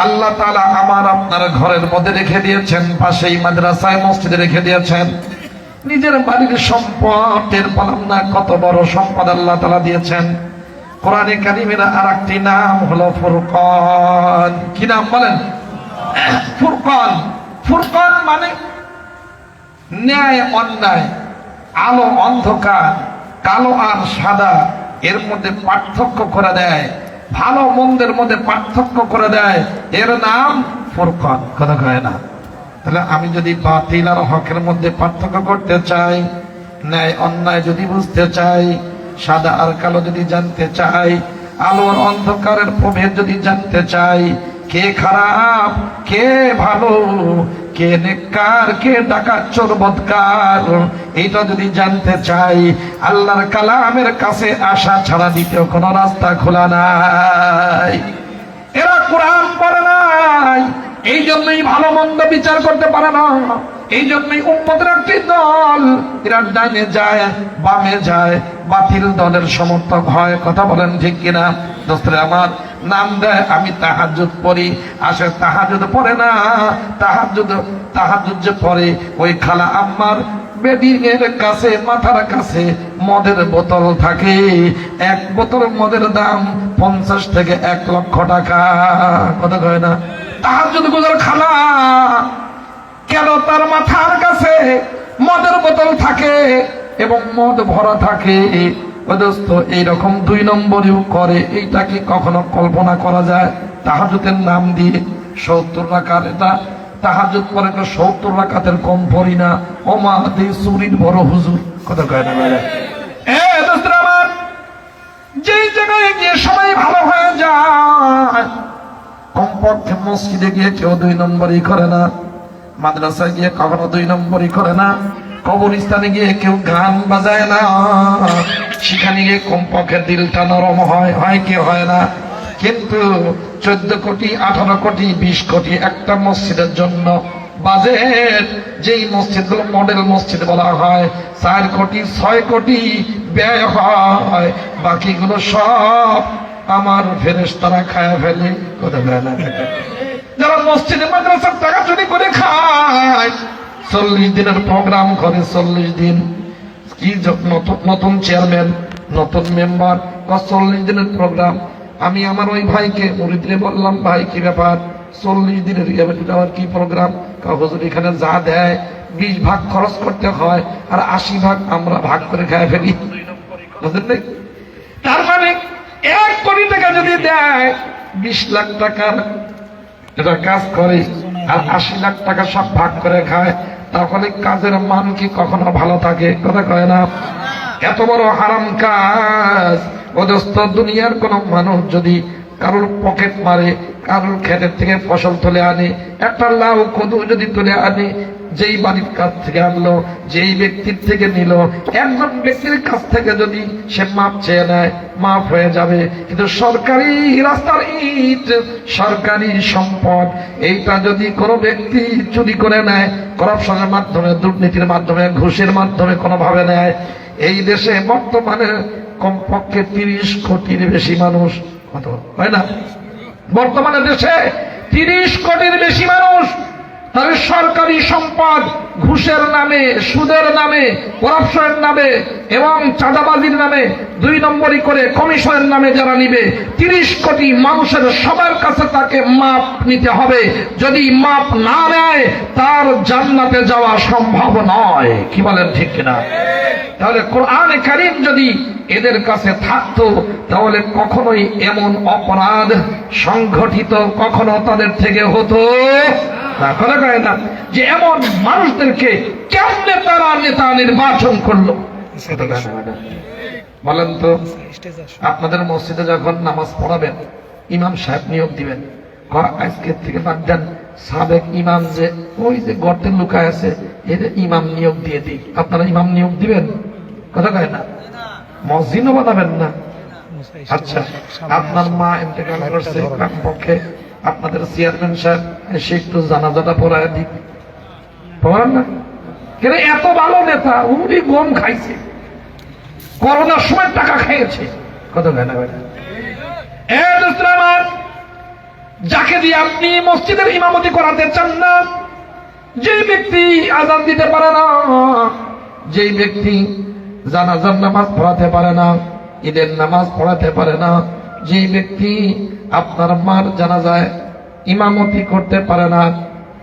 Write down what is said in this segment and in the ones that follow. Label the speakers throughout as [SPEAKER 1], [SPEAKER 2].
[SPEAKER 1] আল্লাহ তাআলা আমার আপনার ঘরের মধ্যে রেখে দিয়েছেন, পাশেই মাদ্রাসায় মসজিদে রেখে দিয়েছেন। নিজের বাড়ির সম্পদ টের পেলাম না, কত বড় সম্পদ আল্লাহ তাআলা দিয়েছেন। কোরআনে কারিমের আরেকটি নাম হলো ফুরকান। কি নাম বলেন? ফুরকান। ফুরকান মানে ন্যায় অন্যায়, আলো অন্ধকার, কালো আর সাদা এর মধ্যে পার্থক্য করে দেয়, ভালো মন্দের মধ্যে পার্থক্য করে দেয়, এর নাম ফুরকান। কথা কয় না? তাহলে আমি যদি বাতিল আর হকের মধ্যে পার্থক্য করতে চাই, ন্যায় অন্যায় যদি বুঝতে চাই, সাদা আর কালো যদি জানতে চাই, আলো আর অন্ধকারের প্রভেদ যদি জানতে চাই, কে খারাপ কে ভালো, কে নেককার কে ডাকাত চোর বদকার, এইটা যদি জানতে চাই, আল্লাহর কালামের কাছে আসা ছাড়া দ্বিতীয় কোনো রাস্তা খোলা নাই। এরা কোরআন পড়ে নাই, এই জন্যই ভালো মন্দ বিচার করতে পারে না। এই জন্যই উম্মতের একটি দল এরা ডাইনে যায় বামে যায়, বাতিল দলের সমর্থক হয়। কথা বলেন ঠিক কিনা? দোস্তরে আমার, নাম দেয় আমি তাহাজ্জুদ পড়ি, আসে তাহাজ্জুদ পড়ে না। তাহাজ্জুদ যে পড়ে ওই খালা আম্মার বেডিংয়ের কাছে, মাথার কাছে মদের বোতল থাকে। এক বোতল মদের দাম 50 থেকে 1 লক্ষ টাকা। কথা কয় না? তাহাজ্জুদ গুজার খালা কেন তার মাথার কাছে মদের বোতল থাকে এবং মদ ভরা থাকে। দোস্ত এইরকম 2 নম্বরেও করে, এইটা কি কখনো কল্পনা করা যায়? তাহাজ্জুদের নাম দিয়ে 70 রাকাত, এটা তাহাজ্জুদ পরে 70 রাকাতের কম পড়ি না। ওমা দে সুরির বড় হুজুর। কথা কয় না? দোস্ত আমার, যেই জায়গায় গিয়ে সবাই ভালো হয়ে যায়, কমপক্ষে মসজিদে গিয়ে কেউ 2 নম্বরই করে না, মাদ্রাসায় গিয়ে কখনো 2 নম্বরই করে না, কবরস্থানে গিয়ে কেউ গান বাজায় না, সেখানে গিয়ে কমপক্ষে দিলটা নরম হয় কি হয় না? কিন্তু 14 কোটি 18 কোটি 20 কোটি একটা মসজিদের জন্য বাজেট, যেই মসজিদগুলো মডেল মসজিদ বলা হয়, 4 কোটি 6 কোটি ব্যয় হয়, বাকিগুলো সব আমার ফেরেশতারা খায় ফেলে। কথা বলে না? যারা মসজিদে মাদ্রাসার টাকা চুরি করে খায়, 40 দিনের প্রোগ্রাম করে, 40 দিন কি নতুন চেয়ারম্যান নতুন মেম্বার, 40 দিনের প্রোগ্রাম। আমি আমার ওই ভাইকে মুরিদরে বললাম, ভাই কি ব্যাপার 40 দিনের আবার কি প্রোগ্রাম? হুজুর এখানে যা দেয় 20 ভাগ খরচ করতে হয় আর 80 ভাগ আমরা ভাগ করে খায় ফেলি। বুঝলেন? তার মানে 1 কোটি টাকা যদি দেয়, 20 লাখ টাকার এটা কাজ করে আর 80 লাখ টাকা সব ভাগ করে খায়, তাহলে কাজের মান কি কখনো ভালো থাকে? কথা কয় না? এত বড় হারাম কাজ। অদস্ত দুনিয়ার কোন মানুষ যদি কারোর পকেট মারে, কারোর ক্ষেতের থেকে ফসল তুলে আনে, একটা লাউ কদু যদি তুলে আনে, যেই বাড়ির কাছ থেকে আনলো, যেই ব্যক্তির থেকে নিল, একজন ব্যক্তির কাছ থেকে যদি সে মাপ চেয়ে নেয়, মাফ হয়ে যাবে। কিন্তু সরকারি রাস্তার ইট, সরকারি সম্পদ, এইটা যদি কোনো ব্যক্তি চুরি করে নেয়, করাপশনের মাধ্যমে, দুর্নীতির মাধ্যমে, ঘুষের মাধ্যমে কোনোভাবে নেয়, এই দেশে বর্তমানে কমপক্ষে 30 কোটির বেশি মানুষ, কত হয় না? বর্তমানে দেশে 30 কোটির বেশি মানুষ তাদের সরকারি সম্পদ ঘুষের নামে, সুদের নামে, করাপশনের নামে এবং চাঁদাবাজির নামে 2 নম্বরই করে কমিশনের নামে যারা নিবে, 30 কোটি মানুষের সবার কাছে তাকে মাপ নিতে হবে। যদি মাপ না নেয়, তার জান্নাতে যাওয়া সম্ভব নয়। কি বলেন ঠিক কিনা? তাহলে কোরআনে কারীম যদি এদের কাছে থাকতো, তাহলে কখনোই এমন অপরাধ সংঘটিত কখনো তাদের থেকে হতো না। কথা কয় না? যে এমন মানুষদেরকে কেমনে তারা নেতা নির্বাচন করলো? বলেন তো, আপনাদের মসজিদে যখন নামাজ পড়াবেন, ইমাম সাহেব নিয়োগ দিবেন, আজকের থেকে বাদ দেন, সাবেক ইমাম যে ওই যে গর্তে লুকায় আছে, এটা ইমাম নিয়োগ দিয়ে দিই। আপনারা ইমাম নিয়োগ দিবেন? কথা কয় না? মসজিদও বানাবেন না? আচ্ছা, আপনার মা ইন্তেকাল করছে, পক্ষে আপনাদের চেয়ারম্যান সাহেব সে একটু জানাজাটা পড়ায় দিক, পড়ান না? কেন? এত ভালো নেতা, উনি গম খাইছে, করোনার সময় টাকা খেয়েছে। কথা কয় না? যাকে দিয়ে আপনি মসজিদের ইমামতি করাতে চান না, যে ব্যক্তি আযান দিতে পারে না, যেই ব্যক্তি জানাজার নামাজ পড়াতে পারে না, ঈদের নামাজ পড়াতে পারে না, যেই ব্যক্তি আপনার মার জানাজায় ইমামতি করতে পারে না,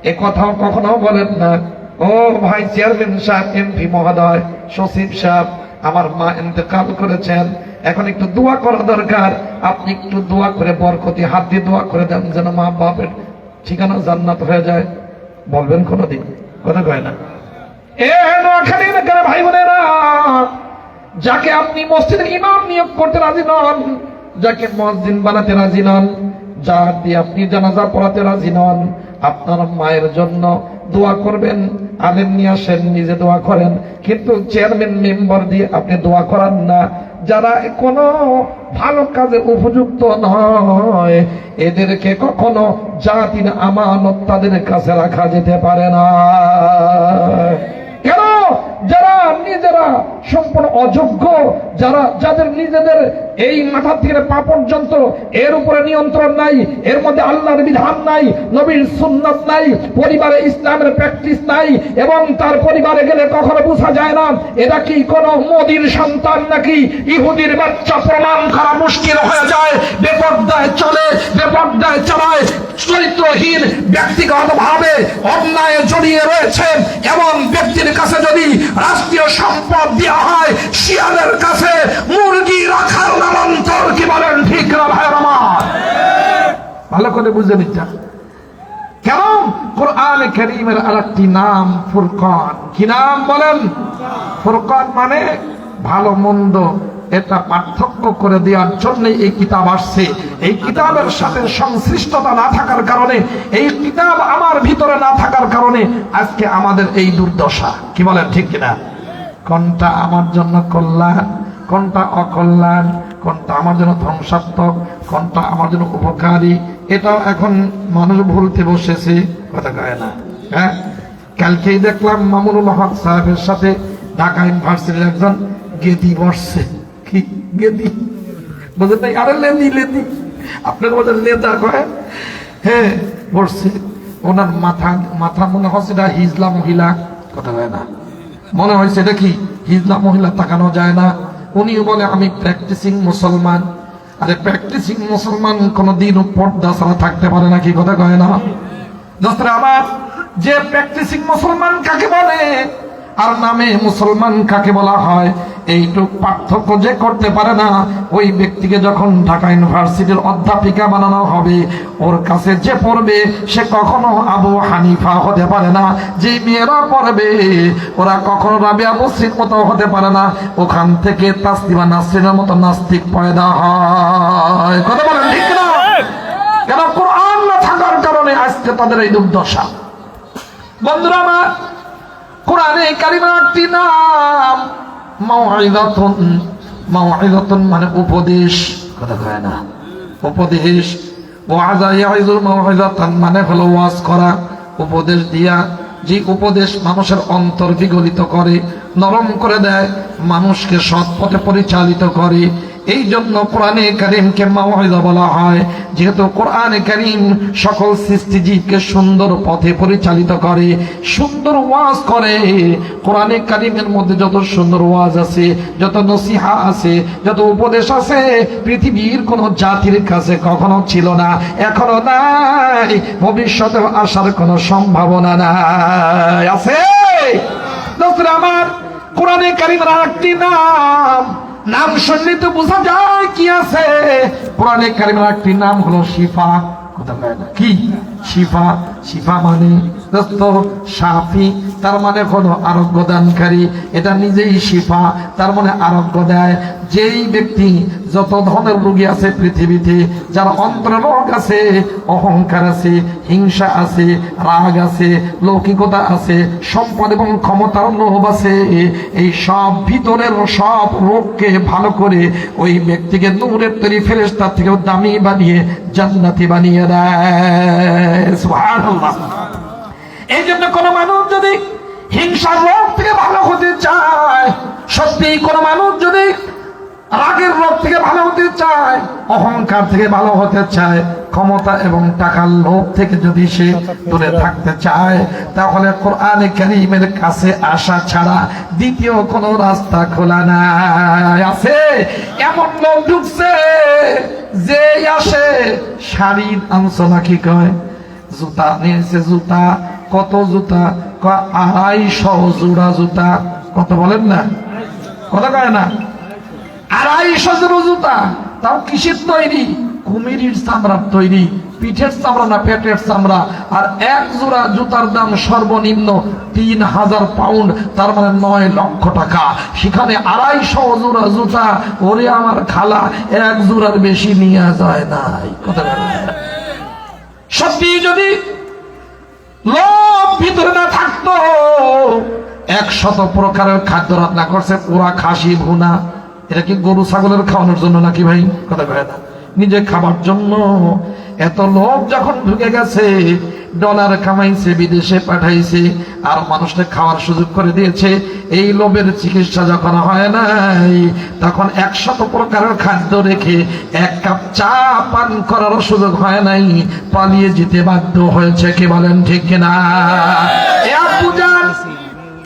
[SPEAKER 1] এ কথাও কখনো বলেন না, ও ভাই চেয়ারম্যান সাহেব, এমপি মহোদয়, সচিব সাহেব, আমার মা ইন্তেকাল করেছেন, এখন একটু দোয়া করা দরকার, আপনি একটু দোয়া করে বরকতি হাত দিয়ে দোয়া করে দেন যেন মা বাপের ঠিকানা জান্নাত হয়ে যায়। বলবেন কোনদিন? কথা কয় না। এ নোয়াখালীর ভাই বোনেরা, যাকে আপনি মসজিদের ইমাম নিয়োগ করতে রাজি নন, যাকে মুয়াজ্জিন বানাতে রাজি নন, যার দিয়ে আপনি জানাজা পড়াতে রাজি নন, আপনার মায়ের জন্য দোয়া করবেন, আলেম নিয়ে আসেন, নিজে দোয়া করেন, কিন্তু চেয়ারম্যান মেম্বার দিয়ে আপনি দোয়া করান না। যারা কোনো ভালো কাজে উপযুক্ত নয়, এদেরকে কখনো জাতির আমানত তাদের কাছে রাখা যেতে পারে না। কেন? যারা নিজেরা সম্পূর্ণ অযোগ্য, যাদের নিজেদের এই মাথা থেকে পা পর্যন্ত এর উপরে নিয়ন্ত্রণ নাই, এর মধ্যে আল্লাহর বিধান নাই, নবীর সুন্নাত নাই, পরিবারে ইসলামের প্র্যাকটিস নাই, এবং তার পরিবারে গেলে কখনো বোঝা যায় না এটা কি কোন মোদির সন্তান নাকি ইহুদির বাচ্চা, প্রমাণ করা মুশকিল হয়ে যায়। বেপরদায় চলে, বেপরদায় চালায়, চরিত্রহীন, ব্যক্তিগত ভাবে অন্যায় জড়িয়ে রয়েছে এমন ব্যক্তির কাছে যদি রাষ্ট্রীয় সম্পদ দেওয়া হয়, শিয়ালের কাছে মুরগি রাখার নামান্তর। কি বলেন ঠিক না ভাইয়ের আমার? ভালো করে বুঝে নিচ্ছেন কেন? কোরআনে কারীমের আরেকটি নাম ফুরকান। কি নাম বলেন? ফুরকান মানে ভালো মন্দ এটা পার্থক্য করে দেওয়ার জন্য এই কিতাব আসছে। এই কিতাবের সাথে সংশ্লিষ্টতা না থাকার কারণে, এই কিতাব আমার ভিতরে না থাকার কারণে আজকে আমাদের এই দুর্দশা। কি বলেন ঠিক কিনা? কোনটা আমার জন্য কল্যাণ, কোনটা অকল্যাণ, কোনটা আমার জন্য ধ্বংসাত্মক, কোনটা আমার জন্য উপকারী, এটাও এখন মানুষ ভুলতে বসেছে। কথা কয় না? হ্যাঁ, কালকেই দেখলাম মামুনুল হক সাহেবের সাথে ঢাকা ইউনিভার্সিটির একজন গেদি বসছে। কি গেদি? বুঝলেন নাই? আরে লেদি, লেদি আপনার মধ্যে লেদা কয়। হ্যাঁ, বসছে। ওনার মাথা মনে হচ্ছে এটা হিজলা মহিলা। কথা কয় না? মনে হয়েছে এটা কি হিজলা মহিলা, তাকানো যায় না। উনিও বলে আমি প্র্যাকটিসিং মুসলমান। আরে প্র্যাকটিসিং মুসলমান কোনদিন পর্দা ছাড়া থাকতে পারে না। কি কথা কয় না? দোস্তরা আমার, যে প্র্যাকটিসিং মুসলমান কাকে বলে আর নামে মুসলমান কাকে বলা হয়, এইটুক পার্থক্য যে করতে পারে না, ওই ব্যক্তিকে যখন ঢাকা ইউনিভার্সিটির অধ্যাপিকা বানানো হবে, ওর কাছে যে পড়বে সে কখনো আবু হানিফা হতে পারে না। যে মেয়েরা পড়বে ওরা কখনো রাবিয়া বসরির মতো হতে পারে না। ওখান থেকে তাসলিমা নাসরিনের মতো নাস্তিক পয়দা হয়। কথা বলেন ঠিক না? কেন? কোরআন না থাকার কারণে আজকে তাদের এই দুর্দশা। বন্ধুরা আমার, কোরআনে কারিমের একটি নাম মাউইযাতুন। মাউইযাতুন মানে উপদেশ। কথা কয় না? উপদেশ। ওয়াজা ইয়াইযু মাউইযাতান মানে হলো ওয়াজ করা, উপদেশ দিয়া। যে উপদেশ মানুষের অন্তর বিগলিত করে, নরম করে দেয়, মানুষকে সৎ পথে পরিচালিত করে। এই জন্য কোরআনে কারীমকে মাউইযা বলা হয়, যেহেতু কোরআনে কারীম সকল সৃষ্টিজীবকে সুন্দর পথে পরিচালিত করে, সুন্দর ওয়াজ করে। কোরআনে কারীমের মধ্যে যত সুন্দর ওয়াজ আছে, যত নসিহা আছে, যত উপদেশ আছে, পৃথিবীর কোন জাতির কাছে কখনো ছিল না, এখনো নাই, ভবিষ্যতেও আসার কোনো সম্ভাবনা নাই। আছে? দোস্তরা আমার, কোরআনে কারীমের আরেকটি নাম শুনলে তো বোঝা যায় কি আছে। কোরআনে কারীমের একটি নাম হলো শিফা। কথা বলে না? কি শিফা? শিফা মানে দোস্ত শাফি, তার মানে হলো আরোগ্য দানকারী। এটা নিজেই শিফা, তার মানে আরোগ্য দেয়। যেই ব্যক্তি, যত ধরনের রোগী আছে পৃথিবীতে, যার অন্তরে রোগ আছে, অহংকার আছে, হিংসা আছে, রাগ আছে, লৌকিকতা আছে, সম্পদ এবং ক্ষমতার লোভ আছে, এই সব ভিতরের সব রোগকে ভালো করে ওই ব্যক্তিকে নূরের তৈরি ফেরেশতার থেকেও দামি বানিয়ে জান্নাতি বানিয়ে দেয়। সুবহানাল্লাহ। এই জন্য কোন মানুষ যদি হিংসার রোগ থেকে ভালো হতে চায়, সত্যি কোন মানুষ যদি রাগের রোগ থেকে ভালো হতে চায়, অহংকার থেকে ভালো হতে চায়, ক্ষমতা এবং টাকার লোভ থেকে যদি সে দূরে থাকতে চায়, তাহলে কোরআনে কারীমের কাছে আসা ছাড়া দ্বিতীয় কোনো রাস্তা খোলা নাই। আছে এমন লোক ঢুকছে যে আসে শাড়ির আনছো নাকি কয়, জুতা নিয়েছে, জুতা কত জুতা, 250 জোড়া জুতা, কত বলেন না, কত কয় না, 250 জোড়া জুতা, তাও কিসের তৈরি, কুমিরের চামড়ার তৈরি, পিঠের চামড়া না পেটের চামড়া। আর এক জোড়া জুতার দাম সর্বনিম্ন 3000 পাউন্ড, তার মানে 9 লক্ষ টাকা। সেখানে 250 জোড়া জুতা, ওরে আমার খালা, এক জোড়ার বেশি নিয়ে যায় নাই। কথা সত্যি যদি লোভ ভিতরে না থাকতো, 100 প্রকারের খাদ্য রান্না করছে, পুরা খাসি ভুনা। এটা কি গরু ছাগলের খাওয়ানোর জন্য নাকি ভাই? কথা কয় না, নিজে খাবার জন্য। এত লোভ যখন ঢুকে গেছে, ডলার কামাইছে, বিদেশে পাঠাইছে, আর মানুষকে খাওয়ার সুযোগ করে দিয়েছে। এই লোভের চিকিৎসা যখন হয় নাই, তখন 100 প্রকারের খাদ্য রেখে 1 কাপ চা পান করার সুযোগ হয় নাই, পালিয়ে যেতে বাধ্য হয়েছে। কি বলেন ঠিক কিনা?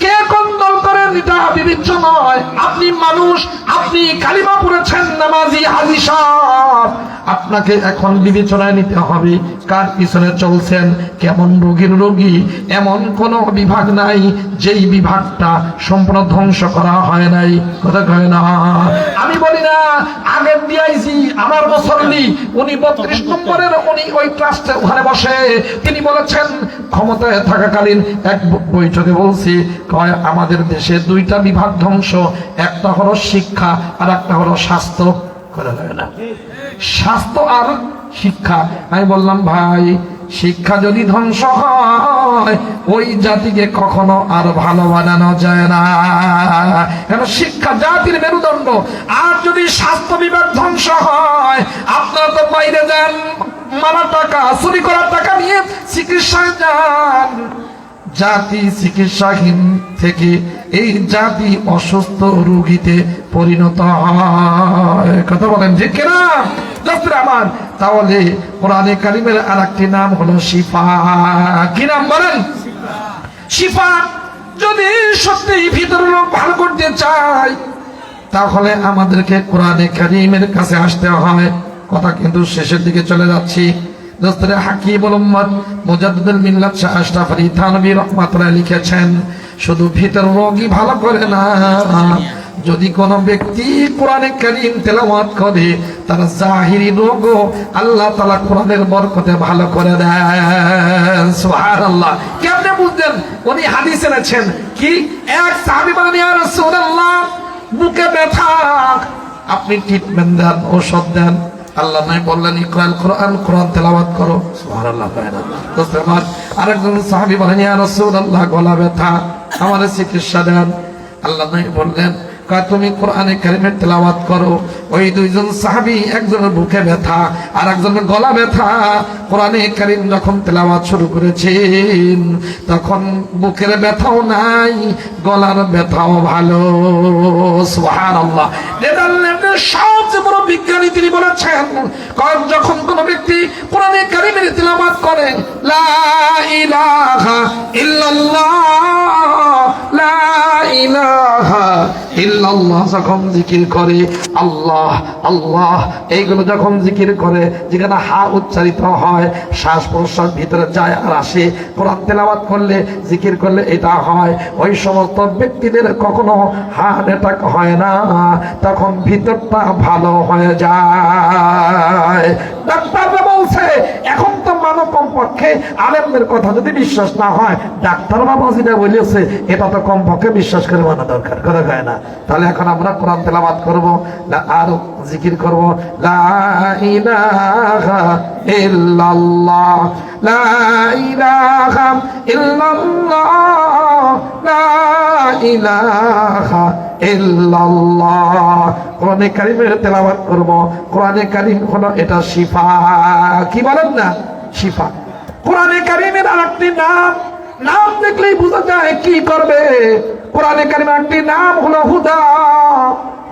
[SPEAKER 1] কে কন্দল করেন এটা বিবেচ্য নয়। আপনি মানুষ, আপনি কালিমা পড়েছেন, নামাজি হাজী সাহেব, আপনাকে এখন বিবেচনায় নিতে হবে কার পিছনে চলছেন, কেমন রোগীর রোগী। এমন কোন বিভাগ নাই যেই বিভাগটা সম্পূর্ণ ধ্বংস করা হয় নাই। কথা কয় না? আমি বলি না, আগের দিয়েছি আমার মুসল্লি, উনি 32 নম্বরের, উনি ওই ট্রাস্টে ওখানে বসে, তিনি বলেছেন ক্ষমতায় থাকাকালীন এক বৈঠকে বলছি, কয় আমাদের দেশে 2টা বিভাগ ধ্বংস, একটা হলো শিক্ষা আর একটা হলো স্বাস্থ্য। করা যায় না, স্বাস্থ্য আর শিক্ষা। আমি বললাম ভাই, শিক্ষা যদি ধ্বংস হয়, ওই জাতিকে কখনো আর ভালো বানানো যায় না। কেন? শিক্ষা জাতির মেরুদণ্ড। আর যদি স্বাস্থ্য বিভাগ ধ্বংস হয়, আপনারা তো বাইরে যান, মারা টাকা, চুরি করার টাকা নিয়ে চিকিৎসায় যান। জাতি চিকিৎসাহীন থেকে এই জাতি অসুস্থ রোগীতে পরিণত হয়। কথা বলেন ঠিক কিনা? আমার তাহলে কোরআনে কারিমের আর একটি নাম হলো শিফা। কি নাম বলেন? শিফা। যদি সত্যি ভিতরের লোক ভালো করতে চাই, তাহলে আমাদেরকে কোরআনে কারিমের কাছে আসতে হয়। কথা কিন্তু শেষের দিকে চলে যাচ্ছি। দোস্তরে হাকিম মোহাম্মদ মুজাদ্দিদুল মিল্লাত শাহ আশরাফ আলী থানভী রাহমাতুল্লাহ লিখেছেন, শুধু ভিতর রোগী ভালো করে না, যদি কোন ব্যক্তি কোরআনে কারীম তেলাওয়াত করে, তার জাহিরি রোগও আল্লাহ তাআলা কোরআনের বরকতে ভালো করে দেন। সুবহানাল্লাহ। কেমনে বুঝলেন? উনি হাদিস এনেছেন কি, এক সাহাবী বলেন, ইয়া রাসূলুল্লাহ, বুকে ব্যথা, আপনি ট্রিটমেন্ট দেন, ঔষধ দেন। আল্লাহ নাই বললেন ইকরাল কোরআন, কোরআন তেলাওয়াত করো। সুবহানাল্লাহ। আরেকজন সাহাবী বলেন, ইয়া রাসূলুল্লাহ, গলা ব্যথা, আমাদের চিকিৎসা দেন। আল্লাহ নাই বললেন তুমি কোরআনে কারীমের তেলাওয়াত করো। ওই দুইজন সাহাবী, একজনের বুকে ব্যথা আর একজনের গলা ব্যথা, কোরআনে কারীম যখন তেলাওয়াত শুরু করেছেন, তখন বুকের ব্যথাও নাই, গলার ব্যথাও ভালো। সুবহানাল্লাহ। নেদারল্যান্ডের সবচেয়ে বড় বিজ্ঞানী তিনি বলেছেন, যখন কোন ব্যক্তি কোরআনে কারীমের তেলাওয়াত করে, লা ইলাহা ইল্লাল্লাহ, লা ইলাহা ইল্লাল্লাহ যখন জিকির করে, আল্লাহ আল্লাহ এইগুলো যখন জিকির করে, যেখানে হা উচ্চারিত হয়, শ্বাস প্রশ্বাস ভিতরে যায় আর আসে, কোরআন তেলাওয়াত করলে, জিকির করলে এটা হয়, ওই সমস্ত ব্যক্তিদের কখনো হার্ট অ্যাটাক হয় না, তখন ভিতরটা ভালো হয়ে যায়। ডাক্তাররা বলছে, এখন তো মানব কমপক্ষে আলেমদের কথা যদি বিশ্বাস না হয়, ডাক্তার বাবা যেটা বলেছে এটা তো কমপক্ষে বিশ্বাস করে মানা দরকার। কথা কয় না? তাহলে এখন আমরা কোরআন তেলাওয়াত করব আর জিকির করব, লা ইলাহা ইল্লাল্লাহ, লা ইলাহা ইল্লাল্লাহ, লা ইলাহা ইল্লাল্লাহ। কোরআনে কারীমের তেলাওয়াত করব। কোরআনে কারীম হলো এটা শিফা। কি বলেন না? শিফা। কোরআনে কারীমের আরেকটি নাম, নাম দেখলেই বোঝা যায় কি করবে। কোরআনে কারীমের একটি নাম হলো হুদা।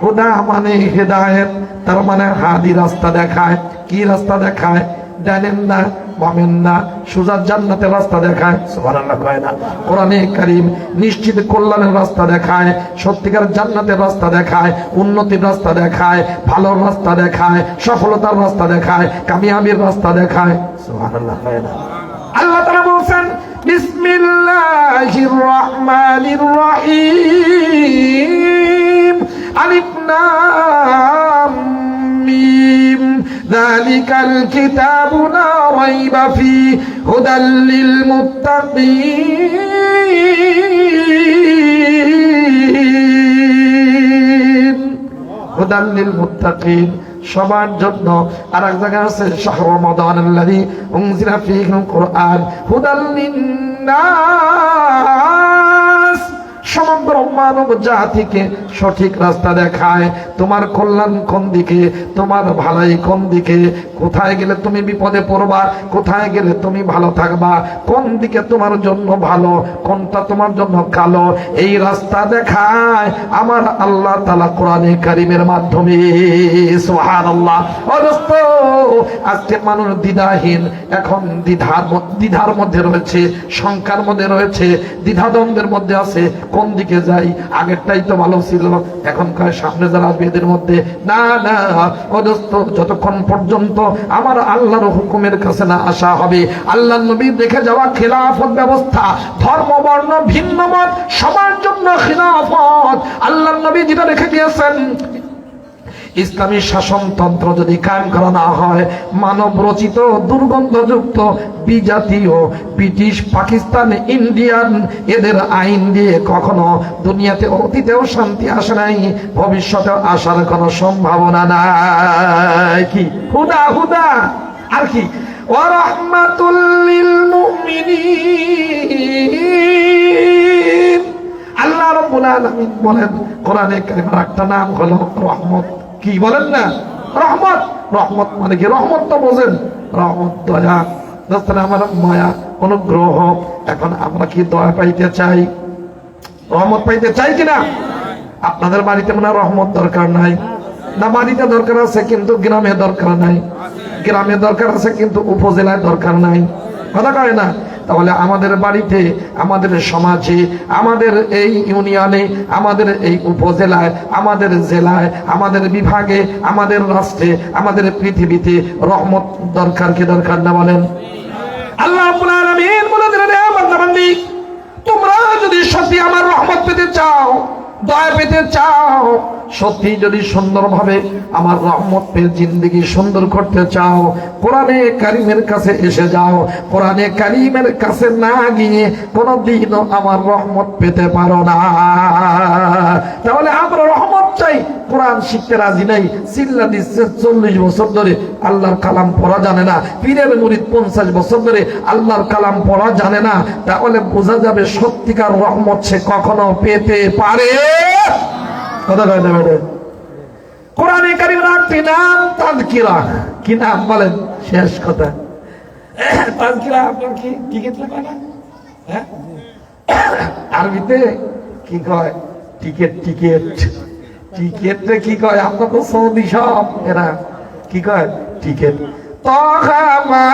[SPEAKER 1] হুদা মানে হেদায়েত, তার মানে হাদি, রাস্তা দেখায়। কি রাস্তা দেখায়? ডানেন না বামেন না, সোজা জান্নাতের রাস্তা দেখায়, সুবহানাল্লাহ কয় না? কোরআনে কারীম নিশ্চিত কল্যাণের রাস্তা দেখায়, সত্যিকার জান্নাতের রাস্তা দেখায়, উন্নতির রাস্তা দেখায়, ভালোর রাস্তা দেখায়, সফলতার রাস্তা দেখায়, কামিয়াবির রাস্তা দেখায়, সুবহানাল্লাহ কয় না? আল্লাহ তাআলা বলেন বিসমিল্লাহির রহমানির রহিম, আলিফ লাম মিম, যালিকাল কিতাবু লা রাইবা ফীহি হুদাল লিল মুত্তাকিন, হুদাল লিল মুত্তাকিন সবার জন্য। আর এক জায়গায় আছে শাহরু রমাদানাল্লাযী উনজিলা ফীহিল কুরআন হুদাল লিন্নাস, সমগ্র মানব জাতিকে সঠিক রাস্তা দেখায়। তোমার কল্যাণ কোন দিকে, তোমার ভালাই কোন দিকে, কোথায় গেলে তুমি বিপদে পড়বা, কোথায় গেলে তুমি ভালো থাকবা, কোন দিকে তোমার জন্য ভালো, কোনটা তোমার জন্য কালো, এই রাস্তা দেখায় আমার আল্লাহ তাআলা কোরআনে কারীমের মাধ্যমে, সুবহানাল্লাহ। ও দোস্ত, আজকে মানুষ দ্বিধাহীন, এখন দ্বিধার মধ্যে রয়েছে, শঙ্কার মধ্যে রয়েছে, দ্বিধাদ্বন্দ্বের মধ্যে আছে, কোন দিকে যাই, আগেরটাই তো ভালো ছিল, এখনকার সামনে যারা আসবে এদের মধ্যে না না। ও দোস্ত, যতক্ষণ পর্যন্ত আমার আল্লাহর হুকুমের কাছে না আসা হবে, আল্লাহর নবী দেখে যাওয়া খিলাফত ব্যবস্থা, ধর্ম বর্ণ ভিন্ন মত সবার জন্য খিলাফত, আল্লাহর নবী যেটা রেখে দিয়েছেন, ইসলামী শাসনতন্ত্র যদি কায়েম করা না হয়, মানব রচিত দুর্গন্ধযুক্ত বিজাতীয় ব্রিটিশ, পাকিস্তান, ইন্ডিয়ান এদের আইন দিয়ে কখনো দুনিয়াতে অতীতেও শান্তি আসে নাই, ভবিষ্যতেও আসার কোনো সম্ভাবনা নাই। কি হুদা হুদা আর কি, ওয়া রাহমাতুল লিল মুমিনিন। আল্লাহ রাব্বুল আলামিন বলেন কোরআনে কারীমের একটা নাম হলো রহমত। কি বলেন না? রহমত। রহমত মানে কি? রহমত তো বোঝেন, রহমত দয়া, আমার মায়া, অনুগ্রহ। এখন আমরা কি দয়া পাইতে চাই, রহমত পাইতে চাই কিনা? আপনাদের বাড়িতে মনে হয় রহমত দরকার নাই না? বাড়িতে দরকার আছে কিন্তু গ্রামে দরকার নাই, গ্রামে দরকার আছে কিন্তু উপজেলায় দরকার নাই, কথা কয় না? তাহলে আমাদের বাড়িতে, আমাদের সমাজে, আমাদের এই ইউনিয়নে, আমাদের এই উপজেলায়, আমাদের জেলায়, আমাদের বিভাগে, আমাদের রাষ্ট্রে, আমাদের পৃথিবীতে রহমত দরকার কি দরকার না বলেন? আল্লাহ রাব্বুল আলামিন বলে দিলেন, হে বান্দা-বান্দি, তোমরা যদি সত্যি আমার রহমত পেতে চাও, দয়া পেতে চাও, সত্যি যদি সুন্দরভাবে আমার রহমত পেয়ে জিন্দেগি সুন্দর করতে চাও, কোরআনে কারীমের কাছে এসে যাও। কোরআনে কারীমের কাছে না গিয়ে কোনদিনও আমার রহমত পেতে পারো না। তাহলে আমরা রহমত চাই, কোরআন শিখতে রাজি নাই, চিল্লা দিচ্ছে 40 বছর ধরে আল্লাহর কালাম পড়া জানে না, পীরের মুরিদ 50 বছর ধরে আল্লাহর কালাম পড়া জানে না, তাহলে বোঝা যাবে সত্যিকার রহমত সে কখনো পেতে পারে কথা কয় না ম্যাডাম? কোরআনে কারীমের একটি নাম তাযকিরা। কি নাম বলেন? শেষ কথা, তাযকিরা। আপনার কি টিকিট লাগবে না? হ্যাঁ, আরবিতে কি কয়? টিকিট। টিকিট টিকিটে কি কয়? আমরা তো সৌদি সব, এরা কি কয়? টিকিট। طه ما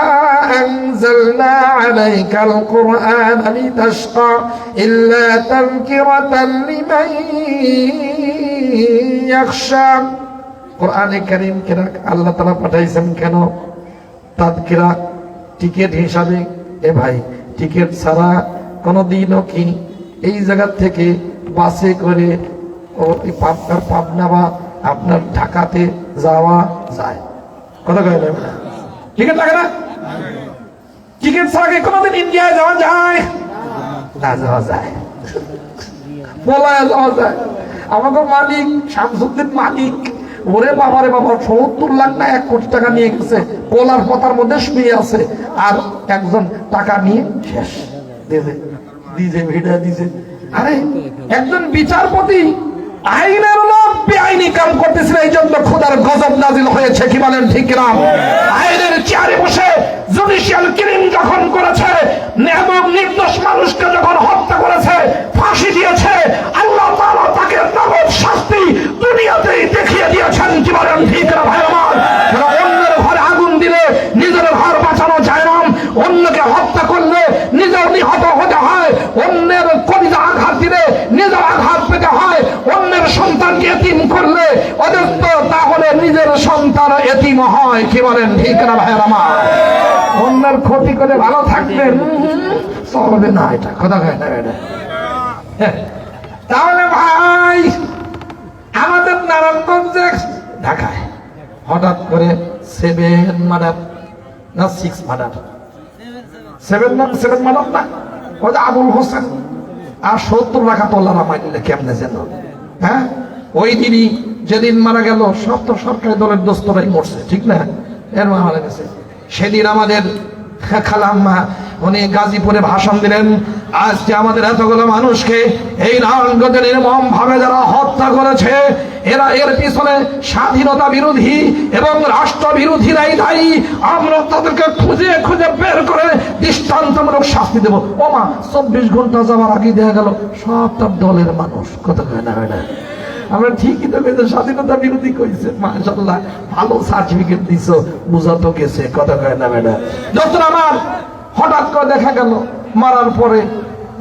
[SPEAKER 1] أنزلنا عليك القرآن لتشقى إلا تذكرة لمن يخشى। কোরআনে কারীম কেন আল্লাহ তাআলা পাঠাইছেন? কেন? তাযকিরা, টিকিট হিসাবে। এ ভাই, টিকিট ছাড়া কোনদিনও কি এই জায়গা থেকে বাসে করে পাবনা বা আপনার ঢাকাতে যাওয়া যায়? কথা কয় না? টিকিট লাগে না? টিকিট ছাড়া কি কোনদিন ইন্ডিয়ায় যাওয়া যায় না? যাওয়া যায়, বলায় যাওয়া যায়। আমাকে মালিক শামসুদ্দিন মালিক, ওরে বাবারে বাবা, ৭০ লাখ না ১ কোটি টাকা নিয়ে গেছে, কোলার পাতার মধ্যে শুয়ে আছে, আর একজন টাকা নিয়ে শেষ দিছে ভিড়া দিছে। আরে একজন বিচারপতি আইনের লোক বেআইনি কাম করতেছিল, এই জন্য খোদার গজব নাজিল হয়েছে। কি বলেন ঠিক না? আইনের চেয়ারে বসে জুডিশিয়াল ক্রাইম যখন করেছে এবং নির্দোষ মানুষকে যখন হত্যা করেছে, ফাঁসি দিয়েছে, আল্লাহ তাআলা তাকে নগদ শাস্তি দুনিয়াতেই দেখিয়ে দিয়েছেন। কি বলেন ঠিক না ভাই আমার? অন্যের ঘরে আগুন দিলে নিজের ঘর সন্তানকে এতিম করলে ওদের তো তাহলে নিজের সন্তান এতিম হয়। কি বলেন ঠিক না ভাইয়ের আমার? অন্যের ক্ষতি করে ভালো থাকবেন চলবে না, এটা কথা কয় না এটা। তাহলে ভাই আমাদের নারায়ণগঞ্জে ঢাকায় হঠাৎ করে 7 মার্ডার না 6 মার্ডার, 7 মার্ডার না, ওই যে আবুল হোসেন আর 70 টাকা তোলারা মারলে কেমনে যেন, হ্যাঁ ওই দিনই যেদিন মারা গেল সব তো সরকারি দলের দোস্তরাই মরছে, ঠিক না? এর মারা গেছে। সেদিন আমাদের খালাম্মা উনি গাজীপুরে ভাষণ দিলেন, আজকে আমাদের এতগুলো মানুষকে এই নারায়ণগঞ্জের নির্মম ভাবে যারা হত্যা করেছে, এরা এর পিছনে স্বাধীনতা বিরোধী এবং রাষ্ট্র বিরোধীরাই দায়ী। আমরা তাদেরকে খুঁজে খুঁজে বের করে দৃষ্টান্তমূলক শাস্তি দেব। ওমা 24 ঘন্টা যাওয়ার আগে দেখা গেল সবটা দলের মানুষ। কথা কয় না হয় না? আমরা ঠিকই তো স্বাধীনতা বিরোধী কইছে, মাশাআল্লাহ ভালো সার্টিফিকেট দিছো, বুঝা তো গেছে। কথা কয় না ম্যাডাম? যখন আমার হঠাৎ করে দেখা গেল মারার পরে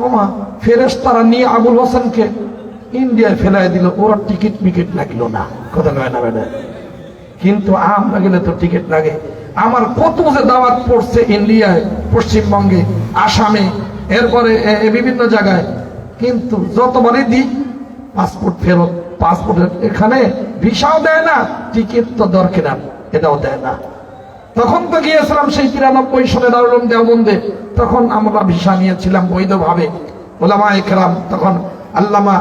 [SPEAKER 1] ওমা ফেরেশতারা নিয়ে আবুল হোসেনকে ইন্ডিয়ায় ফেলাই দিল, ওরা টিকিট মিকিট লাগলো না। কথা কয় না ম্যাডাম? কিন্তু আমরা গেলে তো টিকিট লাগে। আমার কত যে দাওয়াত পড়ছে ইন্ডিয়ায়, পশ্চিমবঙ্গে, আসামে, এরপরে বিভিন্ন জায়গায়, কিন্তু যতবারই দিই পাসপোর্ট ফেরত, পাসপোর্টের এখানে ভিসাও দেয় না, টিকিট তো দরকার এটাও দেয় না। তখন তো গিয়েছিলাম সেই 93 সালে দারুল উলুম দেওবন্দে, তখন আমরা ভিসা নিয়েছিলাম বৈধভাবে। উলামায়ে কেরাম তখন আল্লামা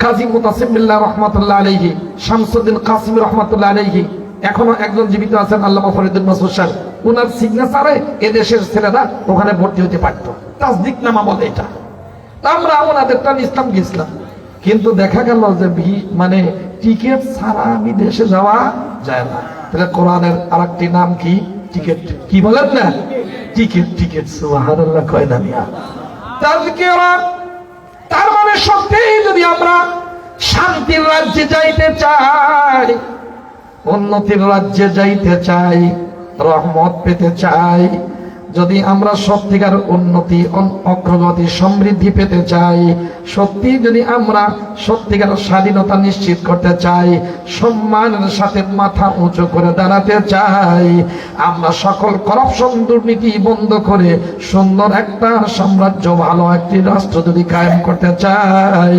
[SPEAKER 1] কাজী মুতাসিম বিল্লাহ রহমাতুল্লাহ আলাইহি, শামসুদ্দিন কাসিম রহমাতুল্লাহ আলাইহি, এখনো একজন জীবিত আছেন আল্লামা ফরিদুল মাসুদ সাহেব, ওনার সিগনেচারে এদেশের ছেলেরা ওখানে ভর্তি হতে পারতো। তাসদিক নামা বলে এটা। আমরা ওনাদেরটা ইসলাম গেছিলাম, কিন্তু দেখা গেল যে মানে টিকিট ছাড়া বিদেশে যাওয়া যায় না। তাহলে কোরআনের আরেকটি নাম কি? টিকিট। কি বলেন না? টিকিট। টিকিট সুবহানাল্লাহ কয় না মিয়া? তাযকিরা। তার মানে সত্যি যদি আমরা শান্তির রাজ্যে যাইতে চাই, উন্নতির রাজ্যে যাইতে চাই, রহমত পেতে চাই, যদি আমরা সত্যিকার উন্নতি, অগ্রগতি, সমৃদ্ধি পেতে চাই, সত্যি যদি আমরা সত্যিকার স্বাধীনতা নিশ্চিত করতে চাই, সম্মানের সাথে মাথা উঁচু করে দাঁড়াতে চাই, আমরা সকল করাপশন দুর্নীতি বন্ধ করে সুন্দর একটা সাম্রাজ্য, ভালো একটি রাষ্ট্র যদি কায়েম করতে চাই,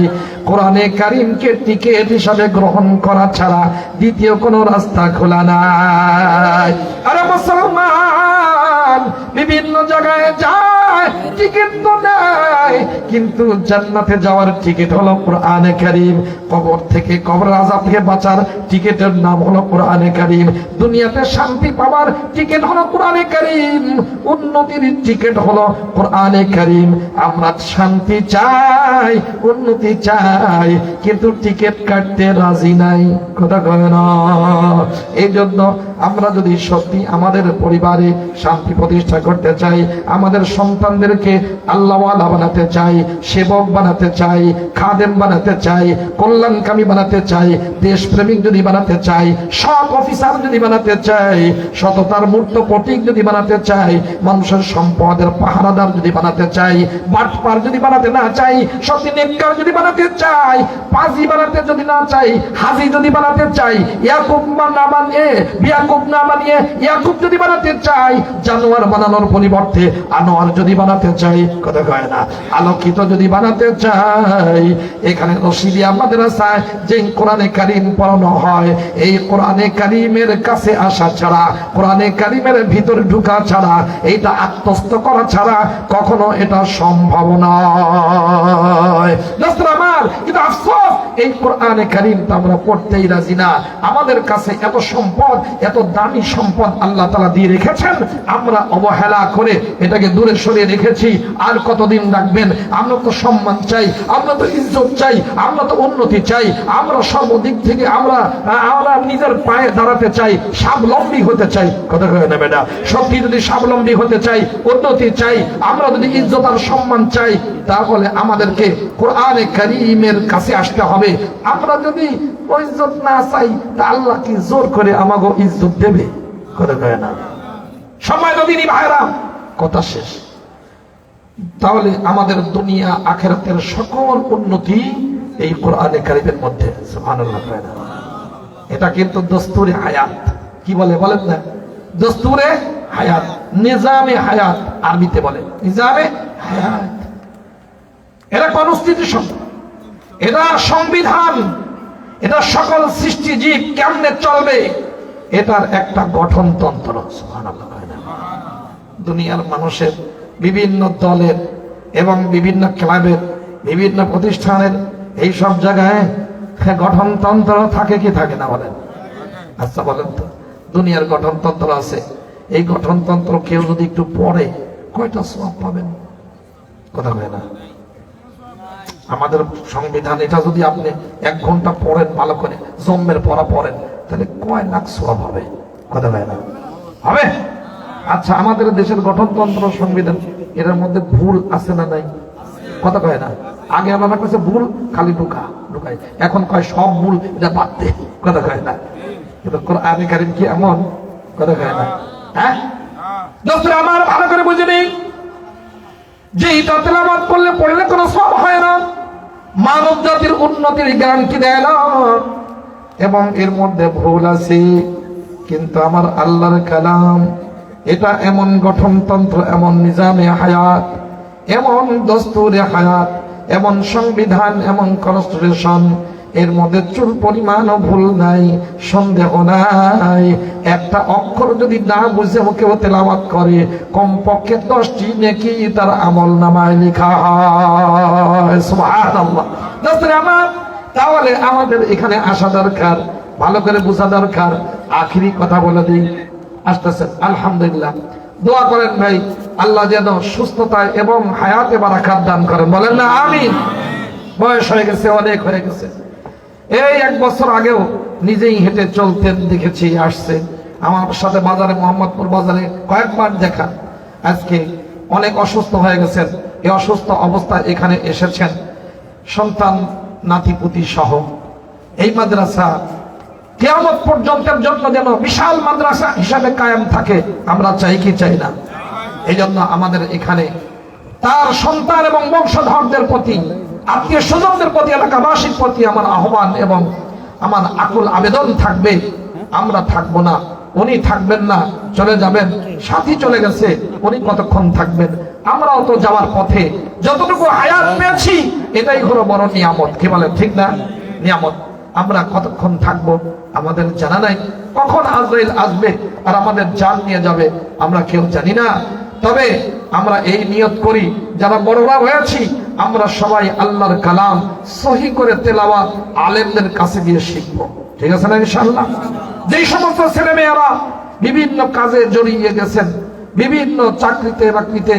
[SPEAKER 1] কোরআনে কারীমকে টিকিট হিসাবে গ্রহণ করা ছাড়া দ্বিতীয় কোনো রাস্তা খোলা নাই। আরে মুসলমান বিভিন্ন জায়গায় যায়, টিকিট তো নেয়, কিন্তু জান্নাতে যাওয়ার টিকিট হলো কোরআনে কারীম। কবর থেকে, কবরের আযাব থেকে বাঁচার টিকিটের নাম হলো কোরআনে কারীম। দুনিয়াতে শান্তি পাওয়ার টিকিট হলো কোরআনে কারীম। উন্নতির টিকিট হলো কোরআনে কারীম। আমরা শান্তি চাই, উন্নতি চাই, কিন্তু টিকিট কাটতে রাজি নাই। কথা কয় না? এই জন্য আমরা যদি সত্যি আমাদের পরিবারে শান্তি প্রতিষ্ঠা করতে চাই, আমাদের সন্তানদেরকে আল্লাহওয়ালা বানাতে চাই, সেবক বানাতে চাই, খাদেম বানাতে চাই, কল্যাণকামী বানাতে চাই, দেশপ্রেমিক যদি বানাতে চাই, সৎ অফিসার যদি বানাতে চাই, সততার মূর্ত প্রতীক যদি বানাতে চাই, মানুষের সম্পদের পাহারাদার যদি বানাতে চাই, বাটপার যদি বানাতে না চাই, সত্যি নেককার যদি বানাতে চাই, পাজি বানাতে যদি না চাই, হাজি যদি বানাতে চাই, ইয়াকুব না বানিয়ে বিয়াকুব না বানিয়ে ইয়াকুব যদি বানাতে চাই, জানোয়ার বানানোর পরিবর্তে আনোয়ার যদি বানাতে চাই, কথা কয় না, আলোকিত যদি বানাতে চাই, এখানে রশিদিয়া মাদ্রাসায় যে কোরআনে কারীম পড়ানো হয়, এই কোরআনে কারীমের কাছে আসা ছাড়া, কোরআনে কারীমের ভিতরে ঢুকা ছাড়া, এইটা আত্মস্থ করা ছাড়া কখনো এটা সম্ভব নয়। আমার কিন্তু আফসোস, এই কোরআনে কারীমটা আমরা পড়তেই রাজি না। আমাদের কাছে এত সম্পদ, এত দামি সম্পদ আল্লাহ তাআলা দিয়ে রেখেছেন, আমরা অবহেলা করে এটাকে দূরে সরিয়ে রেখেছি। আর কতদিন রাখবেন? আমরা তো সম্মান চাই, আমরা তো ইজ্জত চাই, আমরা তো উন্নতি চাই, আমরা সর্বদিক থেকে আমরা নিজের পায়ে দাঁড়াতে চাই, স্বাবলম্বী হতে চাই। কথা কয় না বেটা? সত্যি যদি স্বাবলম্বী হতে চাই, উন্নতি চাই, আমরা যদি ইজ্জত আর সম্মান চাই, তাহলে আমাদেরকে কোরআনে কারীমের কাছে আসতে হবে। আমরা যদি ইজ্জত না চাই, তা আল্লাহ কি জোর করে আমাকে ইজ্জত দেবে? কথা কয় না? সময় নদীনী ভাইরা, কথা শেষ। তাহলে আমাদের দুনিয়া আখিরাতের সকল উন্নতি এই কোরআনে কারীমের মধ্যে। সুবহানাল্লাহ। এটা কিন্তু দস্তুরে হায়াত। কি বলে বলেন না? দস্তুরে হায়াত, নিজামে হায়াত আরবিতে বলে, নিজামে হায়াত। এটা কনস্টিটিউশন, এটা সংবিধান, এটা সকল সৃষ্টিজীব কেমনে চলবে এটার একটা গঠনতন্ত্র। সুবহানাল্লাহ। দুনিয়ার মানুষের বিভিন্ন দলের এবং বিভিন্ন ক্লাবের, বিভিন্ন প্রতিষ্ঠানের এই সব জায়গায় গঠনতন্ত্র থাকে কি থাকে না বলেন? আচ্ছা বলেন তো, দুনিয়ার গঠনতন্ত্র আছে, এই গঠনতন্ত্র কেউ যদি একটু পড়ে কয়টা সওয়াব পাবেন? কথা হয় না? আমাদের সংবিধান এটা যদি আপনি 1 ঘন্টা পড়েন, ভালো করে জম্মের পড়া পড়েন, তাহলে কয় লাখ সওয়াব হবে? কথা হয় না? হবে? আচ্ছা, আমাদের দেশের গঠনতন্ত্র সংবিধান এর মধ্যে ভুল আছে না নাই? কথা কয় না? আগে আমরা কাছে ভুল খালি ঢুকাই, এখন কয় সব ভুল, এটা বাদ দে। কথা কয় না? কিন্তু কোরআনে কারীম কি এমন? কথা কয় না? হ্যাঁ দোস্তরা আমার, ভালো করে বুঝে নেই যে এটা তেলাওয়াত পড়লে কোনো সওয়াব হয় না, মানব জাতির উন্নতির গ্যারান্টি দেয় না, এবং এর মধ্যে ভুল আছে। কিন্তু আমার আল্লাহর কালাম এটা এমন গঠনতন্ত্র, এমন নিজামে হায়াত, এমন দস্তুরে হায়াত, এমন সংবিধান, এমন কনস্টিটিউশন, এর মধ্যে চুল পরিমাণও ভুল নাই, সন্দেহ নাই। একটা অক্ষর যদি না বুঝে কেউ তেলাওয়াত করে, কমপক্ষে 10টি নেকি তার আমলনামায় লেখা হয়। সুবহানাল্লাহ। দোস্তরা আমার, তাহলে আমাদের এখানে আসা দরকার, ভালো করে বোঝা দরকার। আখিরি কথা বলে দিই, আসতেছেন আলহামদুলিল্লাহ, দোয়া করেন ভাই, আল্লাহ যেন সুস্থতা এবং হায়াতে বারাকাত দান করেন। বলেন না আমিন? বয়স হয়ে গেছে, অনেক হয়ে গেছে। এই 1 বছর আগেও নিজেই হেঁটে চলতেন, দেখেছি, আসছে আমার সাথে বাজারে, মোহাম্মদপুর বাজারে কয়েকবার দেখা। আজকে অনেক অসুস্থ হয়ে গেছেন, এই অসুস্থ অবস্থায় এখানে এসেছেন, সন্তান নাতিপুতি সহ। এই মাদ্রাসা কিয়ামত পর্যন্তের জন্য যেন বিশাল মাদ্রাসা হিসাবে কায়েম থাকে, আমরা চাই কি চাই না? এই জন্য আমাদের এখানে তার সন্তান এবং বংশধরদের প্রতি, আত্মীয় স্বজনদের প্রতি, এলাকাবাসীর প্রতি আমার আহ্বান এবং আমার আকুল আবেদন থাকবে, আমরা থাকবো না, উনি থাকবেন না, চলে যাবেন, সাথী চলে গেছে, উনি কতক্ষণ থাকবেন? আমরাও তো যাওয়ার পথে, যতটুকু হায়াত পেয়েছি এটাই হলো বড় নিয়ামত। কি বলেন, ঠিক না? নিয়ামত। আমরা কতক্ষণ থাকবো আমাদের জানা নাই, কখন আজরাইল আসবে আর আমাদের জান নিয়ে যাবে আমরা কেউ জানি না। তবে আমরা এই নিয়ত করি, যারা বড়রা হয়েছি আমরা সবাই আল্লাহর কালাম সহি করে তেলাওয়াত আলেমদের কাছে গিয়ে শিখবো। ঠিক আছে না ইনশাআল্লাহ? যেই সমস্ত ছেলে মেয়েরা বিভিন্ন কাজে জড়িয়ে গেছেন, বিভিন্ন চাকরিতে বাকরিতে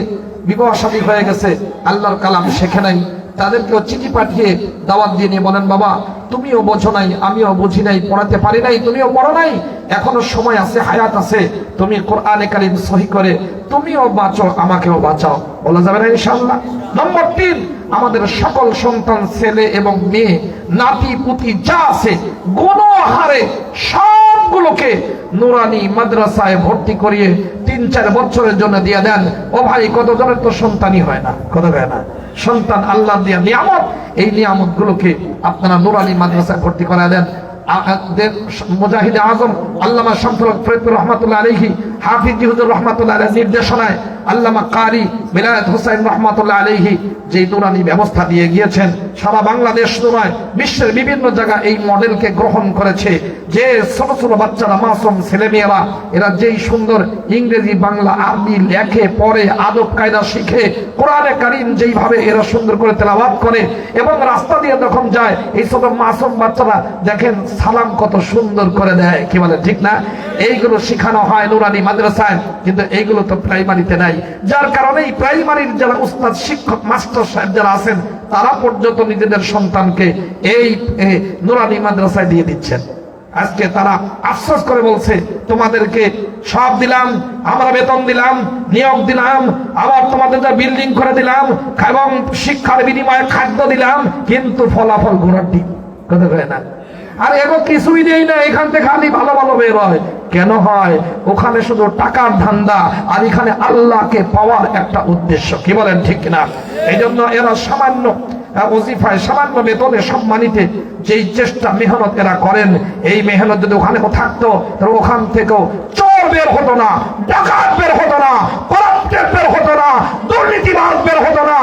[SPEAKER 1] বিবাহ শাদী হয়ে গেছে, আল্লাহর কালাম শেখে নাই, তাদেরকেও চিঠি পাঠিয়ে দাওয়াত দিয়ে নিয়ে বলেন, বাবা তুমিও বোঝো নাই, আমিও বুঝি নাই, পড়াতে পারি নাই, তুমিও পড়ো নাই, এখনো সময় আছে, হায়াত আছে, তুমি কোরআনে কারীম সহি করে তুমিও বাঁচো, আমাকেও বাঁচাও। বলা যাবে না ইনশাআল্লাহ? নম্বর 3, আমাদের সকল সন্তান, ছেলে এবং মেয়ে, নাতি পুতি যা আছে গুণহারে সবগুলোকে নুরানি মাদ্রাসায় ভর্তি করিয়ে 3-4 বছরের জন্য দিয়ে দেন। ও ভাই, কতজনের তো সন্তানই হয় না? কথা হয় না? সন্তান আল্লাহ দিয়া নিয়ামত, এই নিয়ামত গুলোকে আপনারা নুরানি মাদ্রাসায় ভর্তি করা দেন। মুজাহিদে আজম আল্লামা শামসুল হক ফরিদপুর রহমাতুল্লাহ আলাইহি, হাফিজ হুজুর রহমাতুল্লাহ আলাইহির নির্দেশনায় আল্লামা কারি বিলায়াত হোসেন রহমাতুল্লাহ আলাইহি যে নুরানি ব্যবস্থা দিয়ে গিয়েছেন, সারা বাংলাদেশ নয় বিশ্বের বিভিন্ন জায়গা এই মডেলকে গ্রহণ করেছে। যে ছোট ছোট বাচ্চারা, মাসুম ছেলেমেয়েরা, এরা যেই সুন্দর ইংরেজি, বাংলা, আরবি লেখে, পড়ে, আদব কায়দা শিখে, কোরআনে কারীম যেইভাবে এরা সুন্দর করে তেলাওয়াত করে, এবং রাস্তা দিয়ে যখন যায় এই ছোট মাসুম বাচ্চারা দেখেন সালাম কত সুন্দর করে দেয়। কি বলে, ঠিক না? এইগুলো শেখানো হয় নুরানি মাদ্রাসায়, কিন্তু এইগুলো তো প্রাইমারিতে নাই। যার কারণে প্রাইমারির যারা উস্তাদ, শিক্ষক, মাস্টার সাহেব যারা আছেন, তারা পর্যন্ত নিজেদের সন্তানকে এই নুরানি মাদ্রাসায় দিয়ে দিচ্ছেন। আজকে তারা আফসোস করে বলছে, তোমাদেরকে সব দিলাম, আমরা বেতন দিলাম, নিয়োগ দিলাম, আবার তোমাদের বিল্ডিং করে দিলাম এবং শিক্ষার বিনিময়ে খাদ্য দিলাম, কিন্তু ফলাফল ঘোড়ার ডিম। কথা হয় না? আর এগো কিছুই নেই না, এখান থেকে খালি ভালো ভালো বের হয়। কেন হয়? ওখানে শুধু টাকার ধান্দা, আর এখানে আল্লাহকে পাওয়ার একটা উদ্দেশ্য। কি বলেন, ঠিক কিনা? এই জন্য এরা সামান্য ওজিফায় সামান্য বেতনে সম্মানিত যেই চেষ্টা মেহনত এরা করেন, এই মেহনত যদি ওখানে থাকতো তাহলে ওখান থেকেও চোর বের হতো না, ডাকাত বের হতো না, করাপ্টেড বের হতো না, দুর্নীতিবাজ বের হতো না,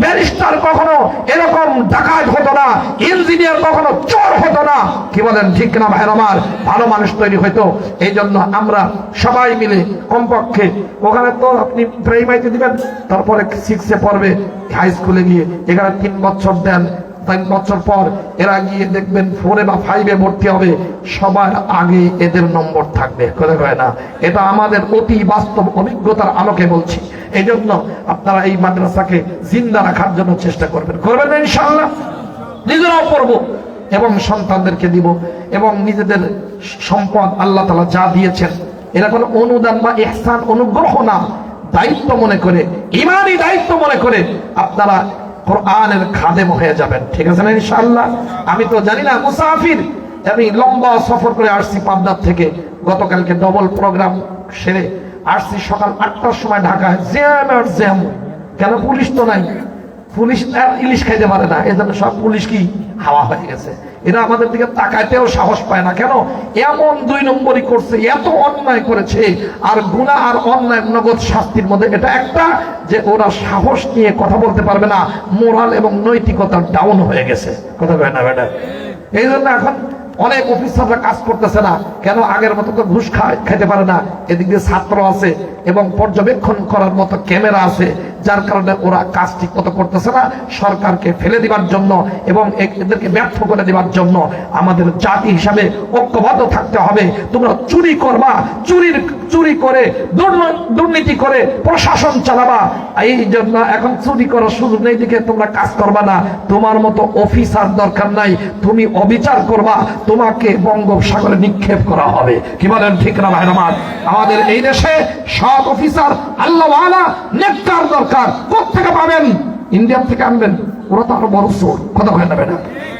[SPEAKER 1] ব্যারিস্টার কখনো এরকম ডাকাত হতো না, ইঞ্জিনিয়ার কখনো চোর হতো না। কি বলেন ঠিক না ভাই আমার? ভালো মানুষ তৈরি হইতো। এই জন্য আমরা সবাই মিলে কমপক্ষে ওখানে তো আপনি প্রাইমারিতে দিবেন, তারপরে 6-এ পড়বে, হাই স্কুলে গিয়ে এখানে 3 বছর দেন, 3 বছর পর এরা গিয়ে দেখবেন 4-এ বা 5-এ ভর্তি হবে, সবার আগে এদের নম্বর থাকবে। কথা কয় না? এটা আমাদের অতি বাস্তব অভিজ্ঞতার আলোকে বলছি। এই জন্য আপনারা এই মাদ্রাসাকে জিন্দা রাখার জন্য চেষ্টা করবেন না ইনশাআল্লাহ? নিজেরাও পড়বো এবং সন্তানদেরকে দিব, এবং নিজেদের সম্পদ আল্লাহ তাআলা যা দিয়েছেন এরা কোনো অনুদান বা ইহসান অনুগ্রহ না, দায়িত্ব মনে করে, ইমানি দায়িত্ব মনে করে আপনারা কোরআনের খাদেম হয়ে যাবেন। ঠিক আছে না ইনশাআল্লাহ? আমি তো জানি না, মুসাফির, আমি লম্বা সফর করে আসছি পাবনা থেকে, গতকালকে ডবল প্রোগ্রাম সেরে আসছি সকাল 8টার সময় ঢাকায়, জ্যাম আর জ্যাম। কেন? পুলিশ তো নাই, পুলিশ ইলিশ খাইতে পারে না, এই জন্য সব পুলিশ কি হাওয়া হয়ে গেছে। এরা আমাদের দিকে তাকাইতেও সাহস পায় না। কেন? এমন 2 নম্বরই করছে, এত অন্যায় করেছে, আর গুনাহ আর অন্যায় নগদ শাস্তির মধ্যে এটা একটা, যে ওরা সাহস নিয়ে কথা বলতে পারবে না, মোরাল এবং নৈতিকতা ডাউন হয়ে গেছে। কথা কয় না বেটা? এই জন্য এখন অনেক অফিসাররা কাজ করতেছে না। কেন? আগের মতো তো ঘুষ খাইতে পারে না, এদিক দিয়ে ছাত্র আছে এবং পর্যবেক্ষণ করার মতো ক্যামেরা আছে, যার কারণে ওরা কাজ ঠিক মতো করতেছে না। সরকারকে ফেলে দিবার জন্য এবং এদেরকে ব্যর্থ করে দিবার জন্য আমাদের জাতি হিসাবে ঐক্যবদ্ধ থাকতে হবে। তোমরা চুরি করবা, চুরি করে দুর্নীতি করে প্রশাসন চালাবা, এই জন্য এখন চুরি করার সুযোগ নেই দিকে তোমরা কাজ করবা না। তোমার মতো অফিসার দরকার নাই, তুমি অবিচার করবা, তোমাকে বঙ্গোপসাগরে নিক্ষেপ করা হবে। কি বলেন ঠিক না ভাই আমার? আমাদের এই দেশে সব অফিসার আল্লাহওয়ালা নেককার দরকার। কোত্থেকে পাবেন? ইন্ডিয়া থেকে আনবেন, ওরা তো আরো বড় চোর। কথা হয় না বেটা?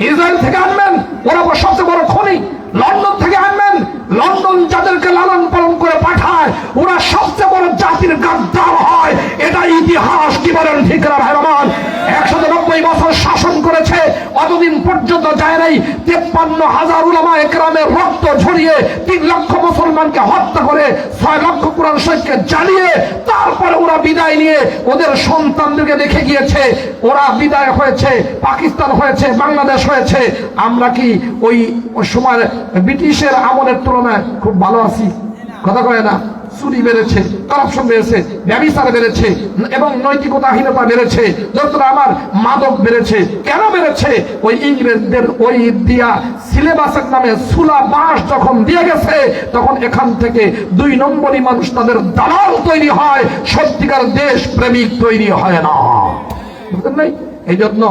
[SPEAKER 1] ইসরায়েল থেকে আনবেন, ওরা সবচেয়ে বড় খনি। লন্ডন থেকে আনবেন, লন্ডন যাদেরকে লালন পালন করে পাঠায় ওরা সবচেয়ে বড় জাতির গাদ্দার হয়। এটা ইতিহাস। কি বলেন ঠিক না ভাই আমার? 190 বছর শাসন করেছে, অতদিন পর্যন্ত যায় নাই 53,000 উলামা একরামের রক্ত ঝরিয়ে 3 লক্ষ মুসলমানকে হত্যা করে 6 লক্ষ কোরআন শরীফকে জ্বালিয়ে তারপরে ওরা বিদায় নিয়ে ওদের সন্তানদেরকে রেখে গিয়েছে। ওরা বিদায় হয়েছে, পাকিস্তান হয়েছে, বাংলাদেশ হয়েছে। আমরা কি ওই সময় ব্রিটিশের আমলের তুলনায় খুব ভালো আছি? কথা কয় না? চুরি বেড়েছে, কারাপশন বেড়েছে, ব্যভিচার বেড়েছে এবং নৈতিকতাহীনতা বেড়েছে। যতটা আমার মাদক বেড়েছে। কেন বেড়েছে? ওই ইংরেজদের ওই দিয়া সিলেবাসের নামে সুলা বাস যখন দিয়ে গেছে, তখন এখান থেকে 2 নম্বরই মানুষ তাদের দালাল তৈরি হয়, সত্যিকার দেশ প্রেমিক তৈরি হয় না। বুঝলেন নাই? এই জন্য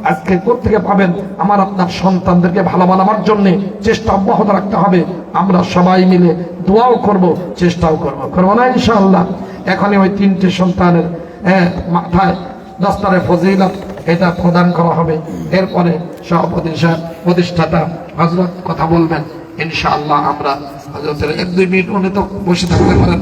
[SPEAKER 1] আজকে কোত্থেকে পাবেন? আমার আপনার সন্তানদেরকে ভালো বানাবার জন্য চেষ্টা অব্যাহত রাখতে হবে। আমরা সবাই মিলে দোয়াও করব, চেষ্টাও করবো না ইনশাআল্লাহ? এখনই ওই 3টে সন্তানের মাথায় দস্তারে ফজিলত এটা প্রদান করা হবে। এরপরে সভাপতি সাহেব, প্রতিষ্ঠাতা হযরত কথা বলবেন ইনশাআল্লাহ। আমরা হযরতের 1-2 মিনিট উনি তো বসে থাকতে পারেন।